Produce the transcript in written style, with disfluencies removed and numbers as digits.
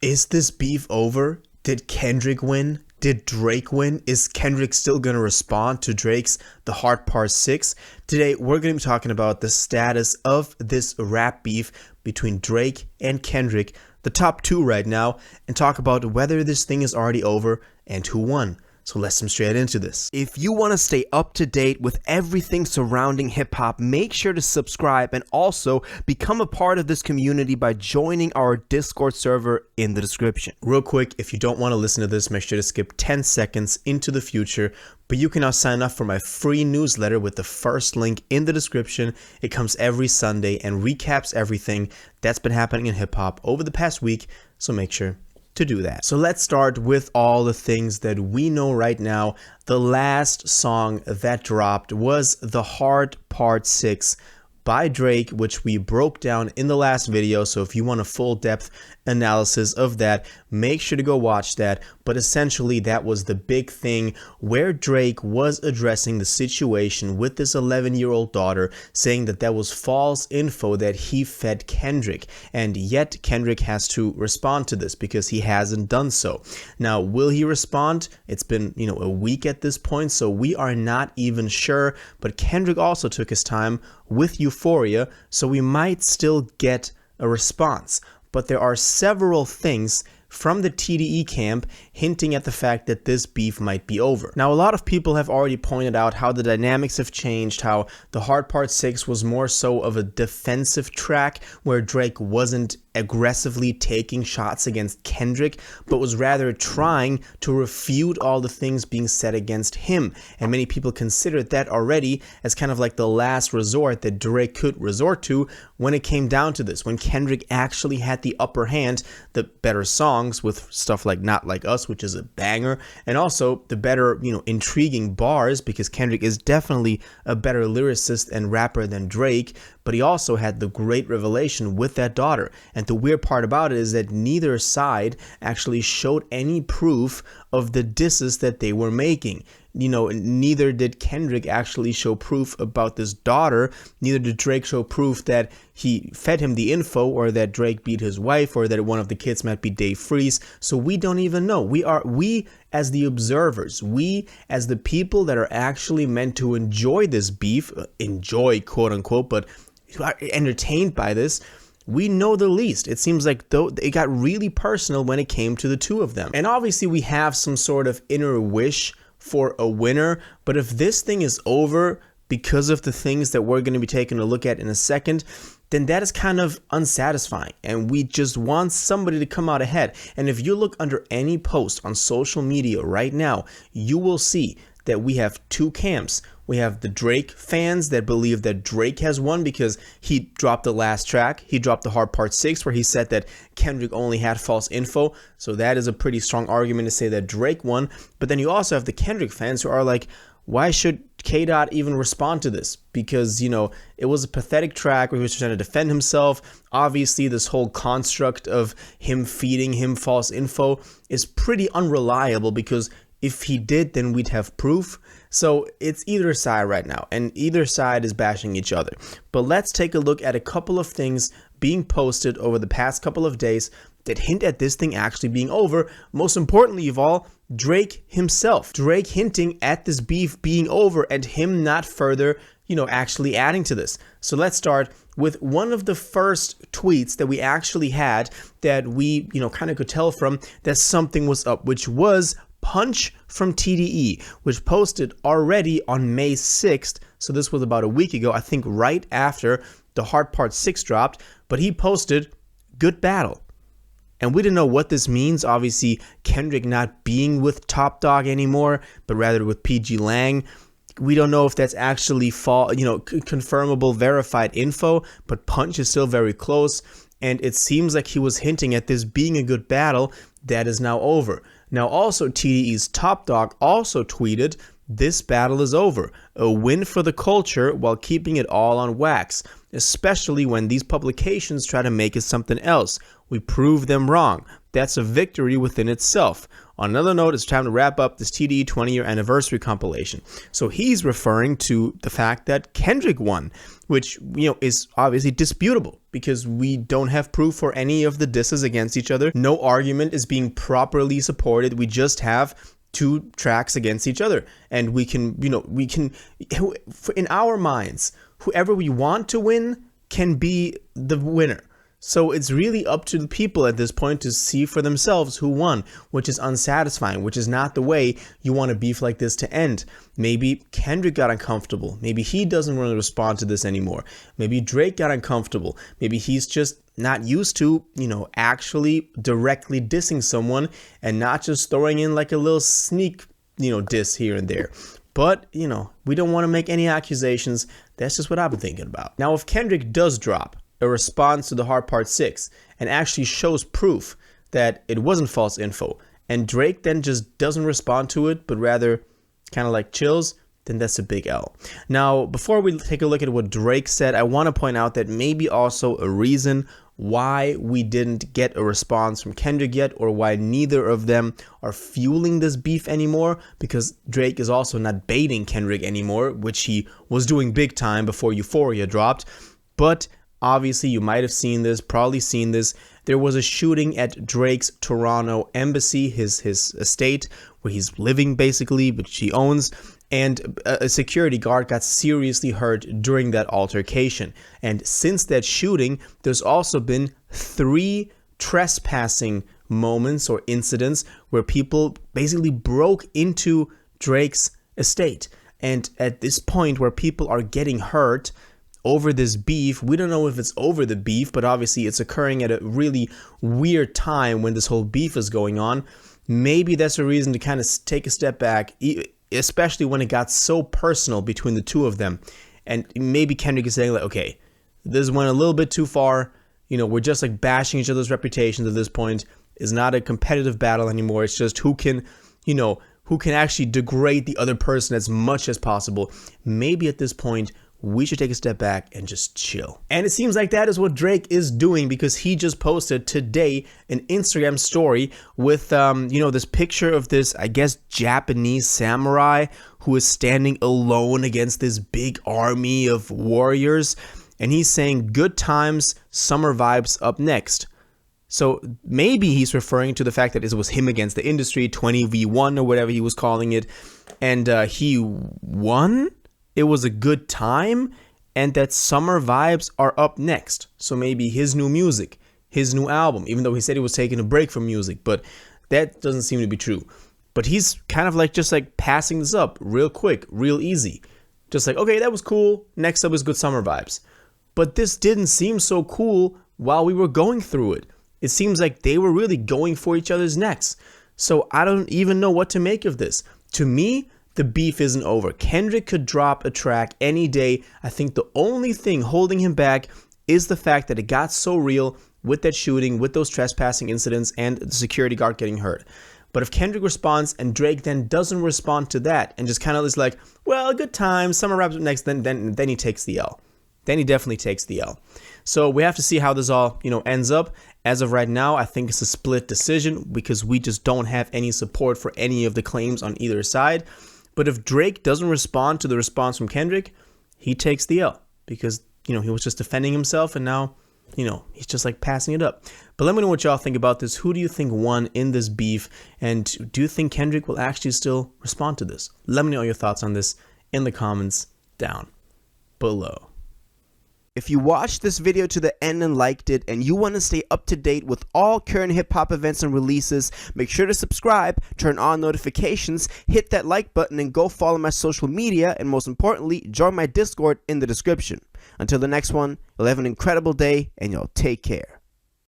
Is this beef over? Did Kendrick win? Did Drake win? Is Kendrick still going to respond to Drake's The Hard Part 6? Today, we're going to be talking about the status of this rap beef between Drake and Kendrick, the top two right now, and talk about whether this thing is already over and who won. So let's jump straight into this. If you want to stay up to date with everything surrounding hip hop, make sure to subscribe and also become a part of this community by joining our Discord server in the description. Real quick, if you don't want to listen to this, make sure to skip 10 seconds into the future. But you can now sign up for my free newsletter with the first link in the description. It comes every Sunday and recaps everything that's been happening in hip hop over the past week. So make sure to do that. So let's start with all the things that we know right now. The last song that dropped was The Hard Part 6 by Drake, which we broke down in the last video. So if you want a full depth analysis of that, make sure to go watch that. But essentially that was the big thing where Drake was addressing the situation with this 11-year-old daughter, saying that that was false info that he fed Kendrick, and yet Kendrick has to respond to this because he hasn't done so. Now, will he respond? It's been, a week at this point, so we are not even sure, but Kendrick also took his time with Euphoria, so we might still get a response. But there are several things from the TDE camp hinting at the fact that this beef might be over. Now, a lot of people have already pointed out how the dynamics have changed, how The Hard Part 6 was more so of a defensive track where Drake wasn't aggressively taking shots against Kendrick, but was rather trying to refute all the things being said against him. And many people considered that already as kind of like the last resort that Drake could resort to when it came down to this, when Kendrick actually had the upper hand, the better songs with stuff like Not Like Us, which is a banger, and also the better, intriguing bars, because Kendrick is definitely a better lyricist and rapper than Drake, but he also had the great revelation with that daughter. And the weird part about it is that neither side actually showed any proof of the disses that they were making. Neither did Kendrick actually show proof about this daughter. Neither did Drake show proof that he fed him the info, or that Drake beat his wife, or that one of the kids might be Dave Freeze. So we don't even know. We as the observers, we as the people that are actually meant to enjoy this beef, enjoy quote unquote, but are entertained by this, we know the least. It seems like though it got really personal when it came to the two of them. And obviously we have some sort of inner wish for a winner, but if this thing is over because of the things that we're going to be taking a look at in a second, then that is kind of unsatisfying, and we just want somebody to come out ahead. And if you look under any post on social media right now, you will see that we have two camps. We have the Drake fans that believe that Drake has won because he dropped the last track. He dropped The Hard Part 6 where he said that Kendrick only had false info. So that is a pretty strong argument to say that Drake won. But then you also have the Kendrick fans who are like, why should K-Dot even respond to this? Because, it was a pathetic track where he was trying to defend himself. Obviously, this whole construct of him feeding him false info is pretty unreliable, because if he did, then we'd have proof. So it's either side right now, and either side is bashing each other. But let's take a look at a couple of things being posted over the past couple of days that hint at this thing actually being over. Most importantly of all, Drake himself. Drake hinting at this beef being over and him not further, actually adding to this. So let's start with one of the first tweets that we actually had that we, kind of could tell from that something was up, which was Punch from TDE, which posted already on May 6th. So this was about a week ago, I think right after The Hard Part 6 dropped, but he posted, "Good battle." And we didn't know what this means. Obviously, Kendrick not being with Top Dog anymore, but rather with PG Lang. We don't know if that's actually confirmable, verified info, but Punch is still very close. And it seems like he was hinting at this being a good battle that is now over. Now, also, TDE's Top Dog also tweeted, "This battle is over. A win for the culture while keeping it all on wax. especially when these publications try to make it something else. We prove them wrong. That's a victory within itself. On another note, it's time to wrap up this TDE 20-year anniversary compilation. So he's referring to the fact that Kendrick won, which, is obviously disputable because we don't have proof for any of the disses against each other. No argument is being properly supported. We just have two tracks against each other. And we can, in our minds, whoever we want to win can be the winner. So it's really up to the people at this point to see for themselves who won, which is unsatisfying, which is not the way you want a beef like this to end. Maybe Kendrick got uncomfortable. Maybe he doesn't want to respond to this anymore. Maybe Drake got uncomfortable. Maybe he's just not used to, actually directly dissing someone and not just throwing in like a little sneak, diss here and there. But, we don't want to make any accusations. That's just what I've been thinking about. Now, if Kendrick does drop a response to the Hard Part 6 and actually shows proof that it wasn't false info, and Drake then just doesn't respond to it, but rather kind of like chills, then that's a big L. Now, before we take a look at what Drake said, I want to point out that maybe also a reason why we didn't get a response from Kendrick yet, or why neither of them are fueling this beef anymore, because Drake is also not baiting Kendrick anymore, which he was doing big time before Euphoria dropped. But obviously, you might have seen this, probably seen this. There was a shooting at Drake's Toronto embassy, his estate, where he's living basically, which he owns. And a security guard got seriously hurt during that altercation. And since that shooting, there's also been 3 trespassing moments or incidents where people basically broke into Drake's estate. And at this point where people are getting hurt over this beef, we don't know if it's over the beef, but obviously it's occurring at a really weird time when this whole beef is going on. Maybe that's a reason to kind of take a step back, especially when it got so personal between the two of them. And maybe Kendrick is saying like, okay, this went a little bit too far. We're just like bashing each other's reputations at this point. It's not a competitive battle anymore. It's just who can actually degrade the other person as much as possible. Maybe at this point, we should take a step back and just chill. And it seems like that is what Drake is doing, because he just posted today an Instagram story with, this picture of this, I guess, Japanese samurai who is standing alone against this big army of warriors. And he's saying, good times, summer vibes up next. So maybe he's referring to the fact that it was him against the industry, 20v1 or whatever he was calling it. And he won. It was a good time, and that summer vibes are up next. So maybe his new music, his new album, even though he said he was taking a break from music, but that doesn't seem to be true. But he's kind of just passing this up real quick, real easy. Just like, okay, that was cool. Next up is good summer vibes. But this didn't seem so cool while we were going through it. It seems like they were really going for each other's necks. So I don't even know what to make of this. To me, the beef isn't over. Kendrick could drop a track any day. I think the only thing holding him back is the fact that it got so real with that shooting, with those trespassing incidents, and the security guard getting hurt. But if Kendrick responds and Drake then doesn't respond to that and just kind of is like, well, good time, summer wraps up next, then he takes the L. Then he definitely takes the L. So we have to see how this all, ends up. As of right now, I think it's a split decision because we just don't have any support for any of the claims on either side. But if Drake doesn't respond to the response from Kendrick, he takes the L because, he was just defending himself and now, he's just passing it up. But let me know what y'all think about this. Who do you think won in this beef? And do you think Kendrick will actually still respond to this? Let me know your thoughts on this in the comments down below. If you watched this video to the end and liked it, and you want to stay up to date with all current hip-hop events and releases, make sure to subscribe, turn on notifications, hit that like button, and go follow my social media, and most importantly, join my Discord in the description. Until the next one, you'll have an incredible day, and y'all take care.